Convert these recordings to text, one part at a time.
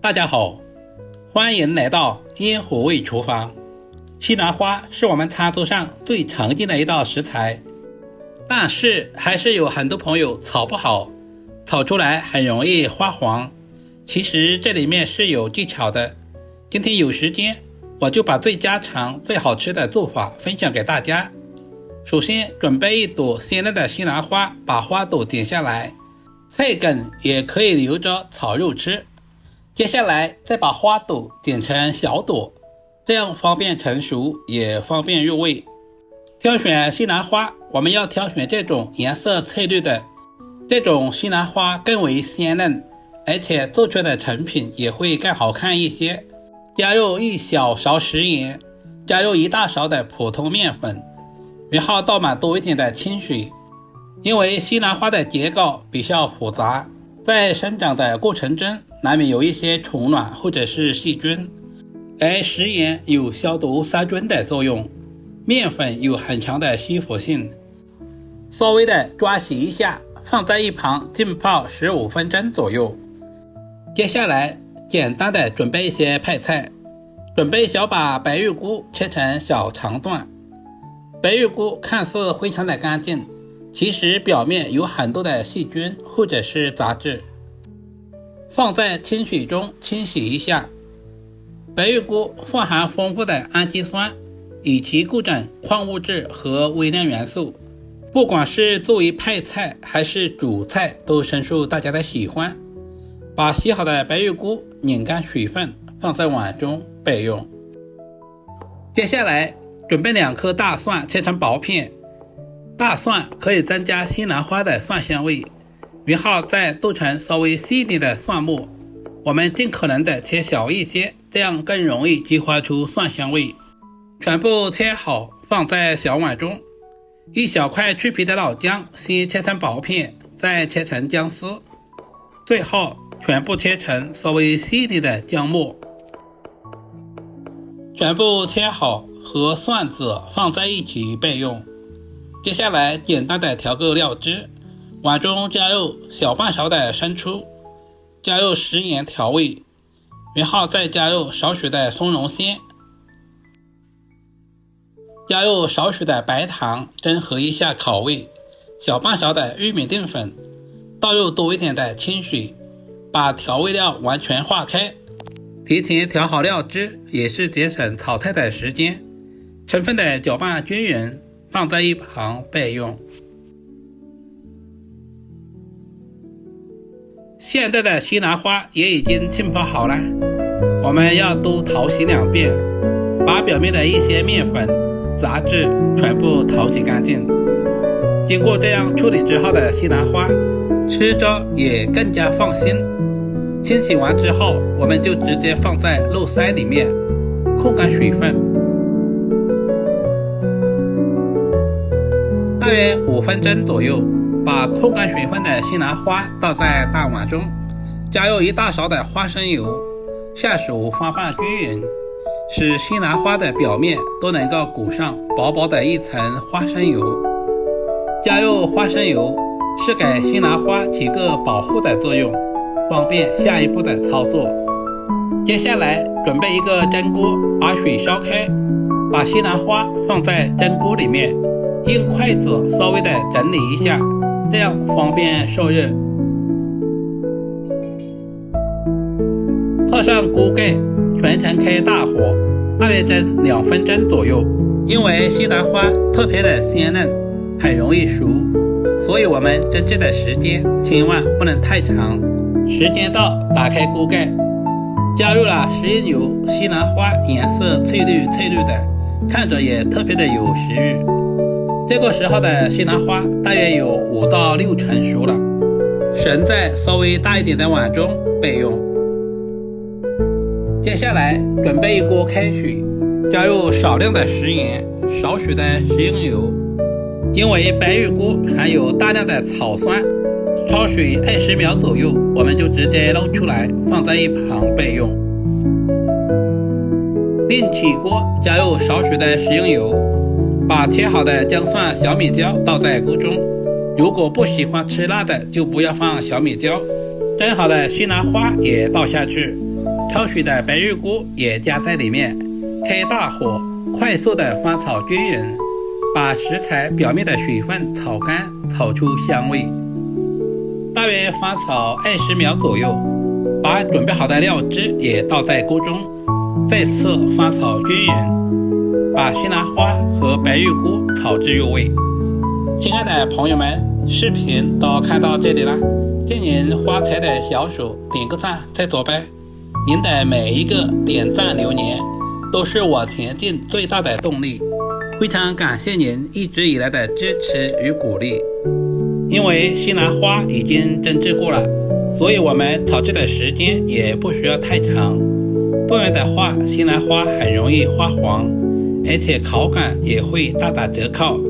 大家好，欢迎来到烟火味厨房。西兰花是我们餐桌上最常见的一道食材，但是还是有很多朋友炒不好，炒出来很容易发黄。其实这里面是有技巧的，今天有时间我就把最家常最好吃的做法分享给大家。首先准备一朵鲜嫩的西兰花，把花朵剪下来，菜梗也可以留着炒肉吃。接下来再把花朵剪成小朵，这样方便成熟也方便入味。挑选西兰花，我们要挑选这种颜色翠绿的，这种西兰花更为鲜嫩，而且做出来的成品也会更好看一些。加入1小勺食盐，加入1大勺的普通面粉，然后倒满多一点的清水。因为西兰花的结构比较复杂，在生长的过程中难免有一些虫卵或者是细菌，而食盐有消毒杀菌的作用，面粉有很强的吸附性，稍微的抓洗一下，放在一旁浸泡15分钟左右。接下来简单的准备一些配菜，准备小把白玉菇切成小长段。白玉菇看似非常的干净，其实表面有很多的细菌或者是杂质，放在清水中清洗一下。白玉菇富含丰富的氨基酸以及各种矿物质和微量元素，不管是作为配菜还是主菜都深受大家的喜欢。把洗好的白玉菇拧干水分，放在碗中备用。接下来准备2颗大蒜切成薄片，大蒜可以增加西兰花的蒜香味，然后再做成稍微细一点的蒜末，我们尽可能的切小一些，这样更容易激发出蒜香味。全部切好放在小碗中。1小块去皮的老姜先切成薄片，再切成姜丝，最后全部切成稍微细一点的姜末。全部切好和蒜子放在一起备用。接下来简单的调个料汁，碗中加入小半勺的生抽，加入食盐调味，然后再加入少许的松茸鲜，加入少许的白糖中和一下口味，小半勺的玉米淀粉，倒入多一点的清水，把调味料完全化开。提前调好料汁也是节省炒菜的时间，充分的搅拌均匀，放在一旁备用。现在的西兰花也已经浸泡好了，我们要多淘洗2遍，把表面的一些面粉、杂质全部淘洗干净。经过这样处理之后的西兰花，吃着也更加放心。清洗完之后，我们就直接放在肉筛里面控干水分，大约5分钟左右。把控干水分的西兰花倒在大碗中，加入1大勺的花生油，下手翻拌均匀，使西兰花的表面都能够裹上薄薄的一层花生油。加入花生油是给西兰花起个保护的作用，方便下一步的操作。接下来准备一个蒸锅，把水烧开，把西兰花放在蒸锅里面，用筷子稍微的整理一下，这样方便受热。套上锅盖，全程开大火，大约蒸2分钟左右。因为西兰花特别的鲜嫩，很容易熟，所以我们蒸制的时间千万不能太长。时间到，打开锅盖，加入了食用油，西兰花颜色翠绿的，看着也特别的有食欲。这个时候的西兰花大约有5到6成熟了，盛在稍微大一点的碗中备用。接下来准备一锅开水，加入少量的食盐，少许的食用油。因为白玉菇含有大量的草酸，焯水20秒左右，我们就直接捞出来放在一旁备用。另起锅，加入少许的食用油，把切好的姜蒜小米椒倒在锅中，如果不喜欢吃辣的就不要放小米椒。蒸好的西兰花也倒下去，焯水的白玉菇也加在里面，开大火，快速的翻炒均匀，把食材表面的水分炒干，炒出香味。大约翻炒20秒左右，把准备好的料汁也倒在锅中，再次翻炒均匀，把西兰花和白玉菇炒至入味。亲爱的朋友们，视频都看到这里了，借您发财的小手点个赞再走呗。您的每一个点赞留言都是我前进最大的动力，非常感谢您一直以来的支持与鼓励。因为西兰花已经蒸制过了，所以我们炒制的时间也不需要太长，不然的话西兰花很容易发黄，而且口感也会大打折扣。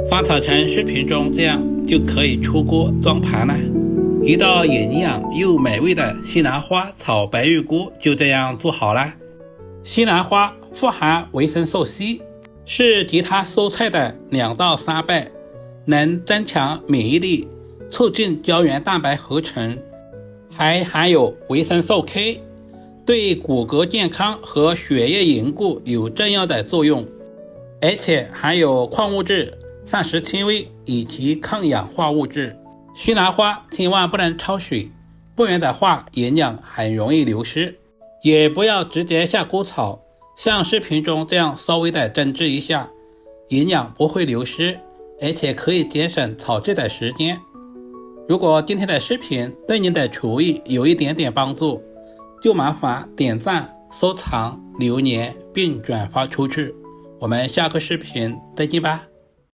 翻炒成视频中这样就可以出锅装盘了。一道营养又美味的西兰花炒白玉菇就这样做好了。西兰花富含维生素 C， 是其他蔬菜的2到3倍，能增强免疫力，促进胶原蛋白合成，还含有维生素 K， 对骨骼健康和血液凝固有重要的作用，而且含有矿物质、膳食纤维以及抗氧化物质。西兰花千万不能焯水，不然的话营养很容易流失。也不要直接下锅炒，像视频中这样稍微的蒸制一下，营养不会流失，而且可以节省炒制的时间。如果今天的视频对您的厨艺有一点点帮助，就麻烦点赞、收藏、留言并转发出去。我们下个视频再见吧。